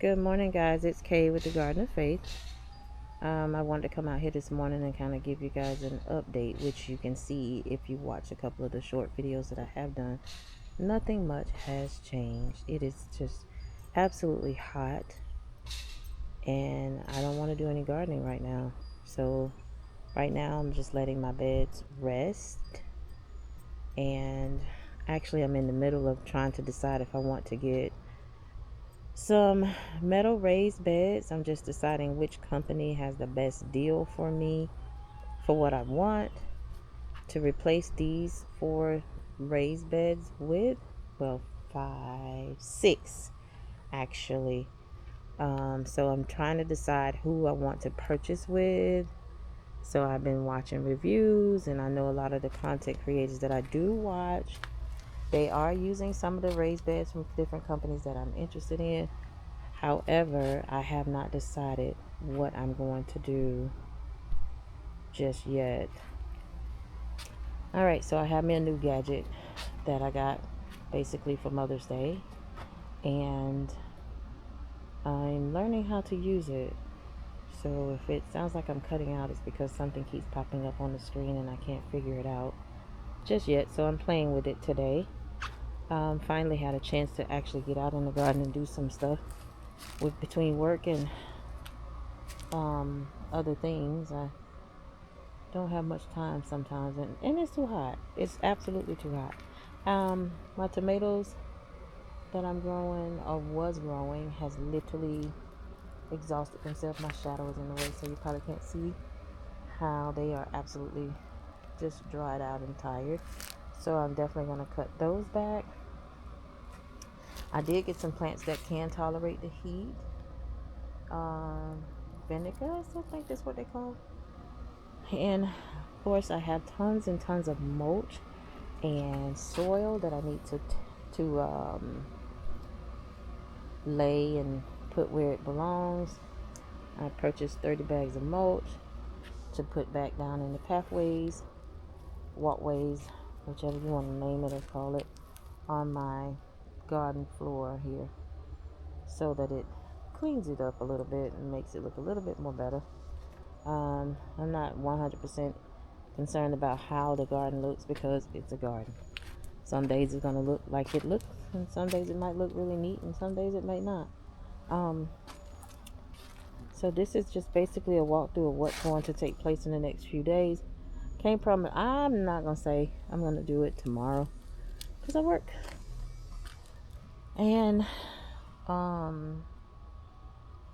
Good morning, guys. It's Kay with the Garden of Faith. I wanted to come out here this morning and kind of give you guys an update, which you can see if you watch a couple of the short videos that I have done. Nothing much has changed. It is just absolutely hot, and I don't want to do any gardening right now. So, right now, I'm just letting my beds rest, and actually, I'm in the middle of trying to decide if I want to get some metal raised beds. I'm just deciding which company has the best deal for me for what I want to replace these 4 raised beds with. Well, 5, 6 actually. So I'm trying to decide who I want to purchase with. So I've been watching reviews, and I know a lot of the content creators that I do watch, they are using some of the raised beds from different companies that I'm interested in. However, I have not decided what I'm going to do just yet. Alright, so I have me a new gadget that I got basically for Mother's Day, and I'm learning how to use it. So if it sounds like I'm cutting out, it's because something keeps popping up on the screen and I can't figure it out just yet. So I'm playing with it today. Finally had a chance to actually get out in the garden and do some stuff with between work and other things. I don't have much time sometimes, and it's too hot. It's absolutely too hot. My tomatoes that I'm growing or was growing has literally exhausted themselves. My shadow is in the way, so you probably can't see how they are absolutely just dried out and tired. So I'm definitely going to cut those back. I did get some plants that can tolerate the heat. Vinegar, I think that's what they call. And of course, I have tons and tons of mulch and soil that I need to lay and put where it belongs. I purchased 30 bags of mulch to put back down in the pathways, walkways, whichever you want to name it or call it, on my garden floor here, so that it cleans it up a little bit and makes it look a little bit more better. I'm not 100% concerned about how the garden looks because it's a garden. Some days it's going to look like it looks, and some days it might look really neat, and some days it may not. So this is just basically a walkthrough of what's going to take place in the next few days. Can't promise. I'm not going to say I'm going to do it tomorrow because I work. And I'm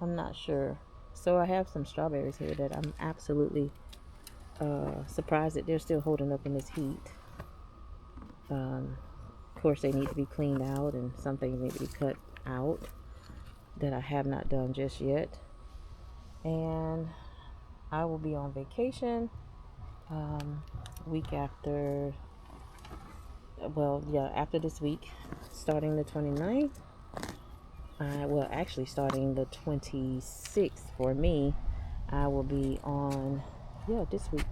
not sure. So I have some strawberries here that I'm absolutely surprised that they're still holding up in this heat. Of course, they need to be cleaned out, and some things need to be cut out that I have not done just yet. And I will be on vacation week after, after this week, starting the 29th. Actually starting the 26th for me. I will be on, this week.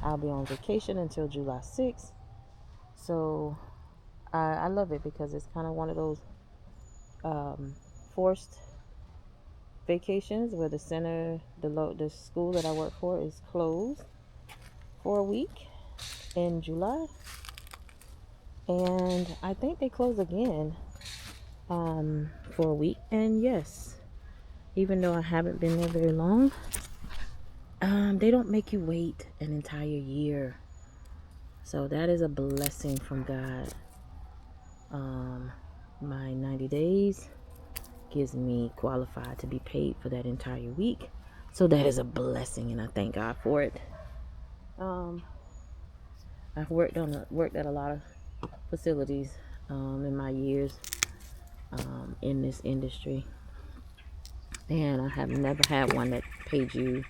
I'll be on vacation until July 6th. So I love it because it's kind of one of those forced vacations where the school that I work for is closed for a week in July, and I think they close again for a week. And yes, even though I haven't been there very long, they don't make you wait an entire year, so that is a blessing from God. My 90 days gives me qualified to be paid for that entire week, so that is a blessing, and I thank God for it. I've worked at a lot of facilities in my years in this industry, and I have never had one that paid you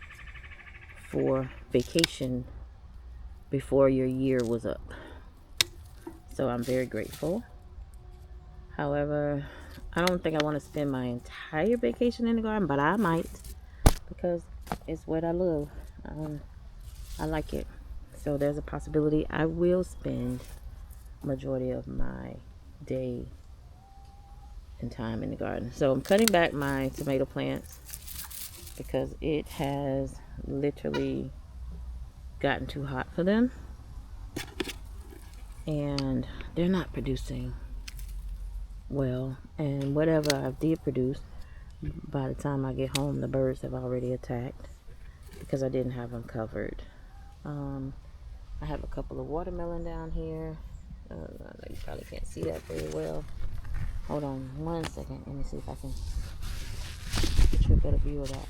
for vacation before your year was up. So I'm very grateful. However, I don't think I want to spend my entire vacation in the garden, but I might because it's what I love. I like it. So there's a possibility I will spend majority of my day and time in the garden. So I'm cutting back my tomato plants because it has literally gotten too hot for them, and they're not producing well. And whatever I did produce, by the time I get home, the birds have already attacked because I didn't have them covered. I have a couple of watermelon down here. You probably can't see that very well. Hold on 1 second. Let me see if I can get you a better view of that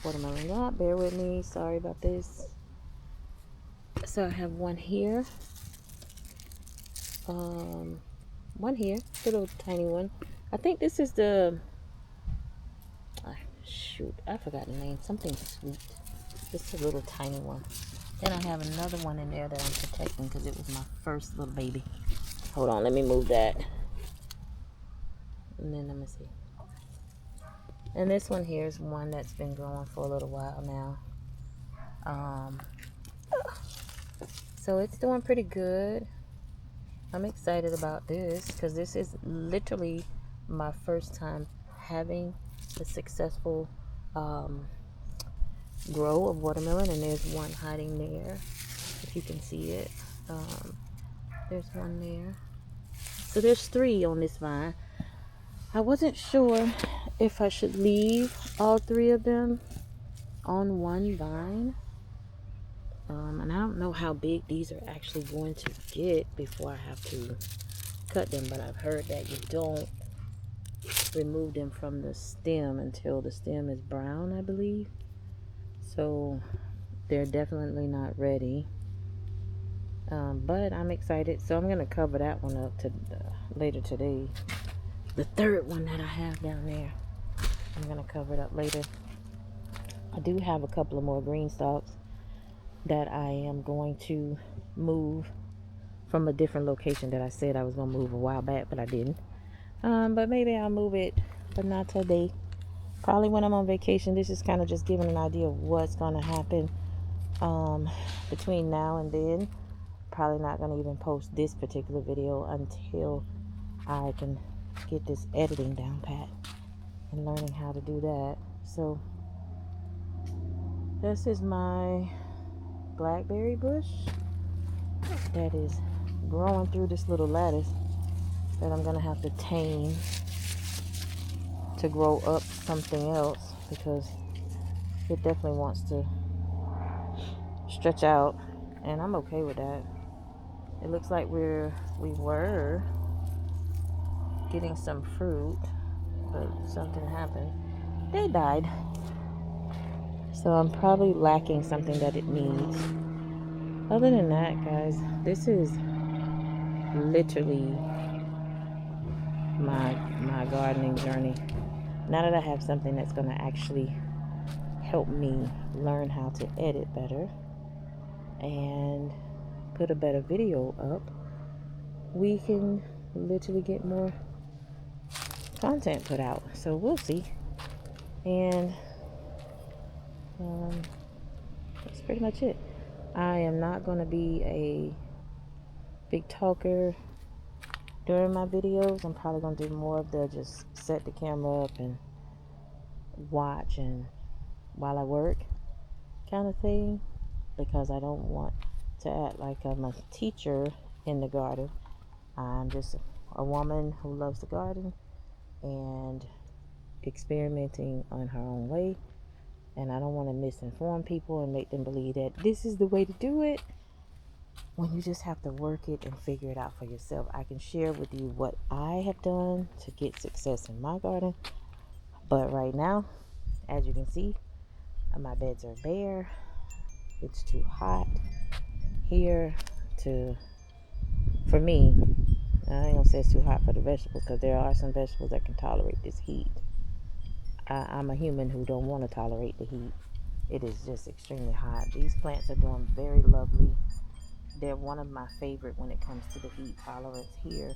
watermelon. Yeah, bear with me. Sorry about this. So I have one here. One here. The little tiny one. I think this is the... shoot, I forgot the name. Something sweet. This is a little tiny one. Then I have another one in there that I'm protecting because it was my first little baby. Hold on, let me move that. And then let me see. And this one here is one that's been growing for a little while now. So it's doing pretty good. I'm excited about this because this is literally my first time having a successful grow of watermelon. And there's one hiding there, if you can see it. There's one there. So there's 3 on this vine. I wasn't sure if I should leave all 3 of them on one vine. And I don't know how big these are actually going to get before I have to cut them, but I've heard that you don't remove them from the stem until the stem is brown, I believe. So they're definitely not ready. But I'm excited, so I'm gonna cover that one up later today. The 3rd one that I have down there, I'm gonna cover it up later. I do have a couple of more green stalks that I am going to move from a different location that I said I was gonna move a while back, but I didn't. But maybe I'll move it, but not today. Probably when I'm on vacation. This is kind of just giving an idea of what's gonna happen between now and then. Probably not gonna even post this particular video until I can get this editing down pat and learning how to do that. So this is my blackberry bush that is growing through this little lattice that I'm gonna have to tame to grow up something else because it definitely wants to stretch out, and I'm okay with that. It looks like we were getting some fruit, but something happened. They died. So I'm probably lacking something that it needs. Other than that, guys, this is literally my gardening journey. Now that I have something that's going to actually help me learn how to edit better and put a better video up, we can literally get more content put out. So we'll see. And that's pretty much it. I am not going to be a big talker during my videos. I'm probably going to do more of the just set the camera up and watch and while I work kind of thing, because I don't want to act like I'm a teacher in the garden. I'm just a woman who loves the garden and experimenting on her own way, and I don't want to misinform people and make them believe that this is the way to do it when you just have to work it and figure it out for yourself. I can share with you what I have done to get success in my garden, but right now, as you can see, my beds are bare. It's too hot here for me. I ain't gonna say it's too hot for the vegetables, because there are some vegetables that can tolerate this heat. I'm a human who don't want to tolerate the heat. It is just extremely hot. These plants are doing very lovely. They're one of my favorite when it comes to the heat tolerance here.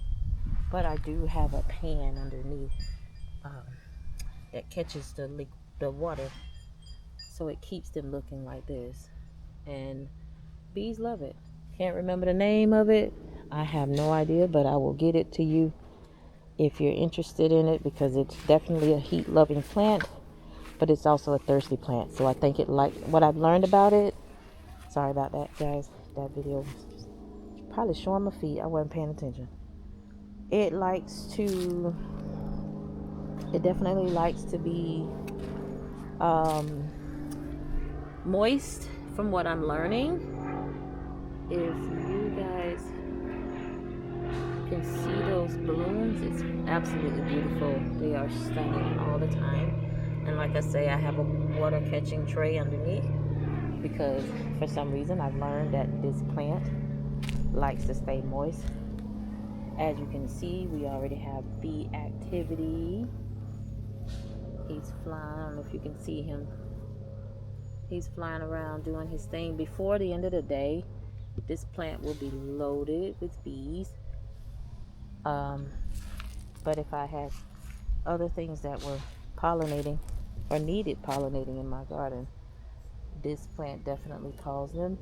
But I do have a pan underneath that catches the water, so it keeps them looking like this. And bees love it. Can't remember the name of it. I have no idea, but I will get it to you if you're interested in it, because it's definitely a heat loving plant, but it's also a thirsty plant. So I think it, like what I've learned about it, sorry about that guys, that video was probably showing my feet, I wasn't paying attention. It definitely likes to be moist, from what I'm learning. If you guys can see those blooms, it's absolutely beautiful. They are stunning all the time. And like I say, I have a water catching tray underneath, because for some reason I've learned that this plant likes to stay moist. As you can see, we already have bee activity. He's flying. I don't know if you can see him. He's flying around doing his thing. Before the end of the day, this plant will be loaded with bees. But if I had other things that were pollinating or needed pollinating in my garden, this plant definitely calls them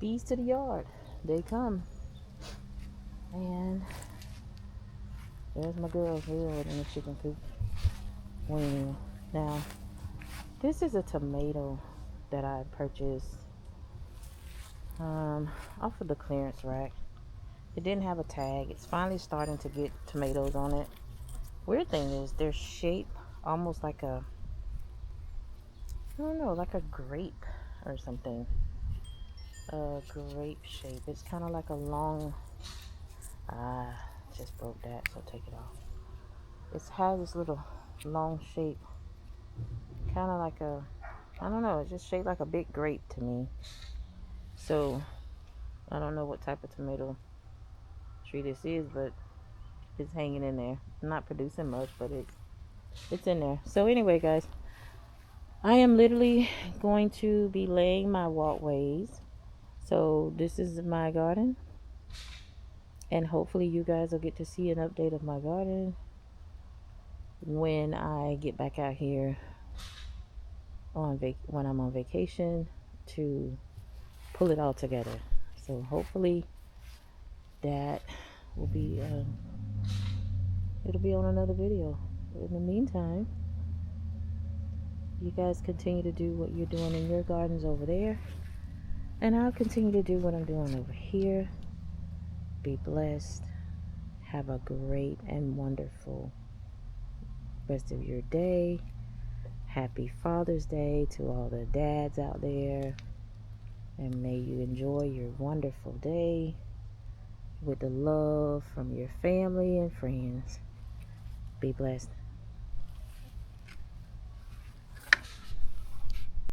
bees to the yard. They come. And there's my girl here in the chicken coop. Now, this is a tomato that I purchased off of the clearance rack. It didn't have a tag. It's finally starting to get tomatoes on it. Weird thing is, they're shaped almost like a, I don't know, like a grape or something. A grape shape. It's kind of like a long, just broke that, so take it off. It has this little long shape, kind of like a, I don't know, it's just shaped like a big grape to me. So I don't know what type of tomato tree this is, but it's hanging in there. Not producing much, but it's in there. So anyway, guys, I am literally going to be laying my walkways. So this is my garden, and hopefully you guys will get to see an update of my garden when I get back out here on when I'm on vacation, to pull it all together. So hopefully that will be it'll be on another video. But in the meantime, you guys continue to do what you're doing in your gardens over there, and I'll continue to do what I'm doing over here. Be blessed. Have a great and wonderful rest of your day. Happy Father's Day to all the dads out there, and may you enjoy your wonderful day with the love from your family and friends. Be blessed.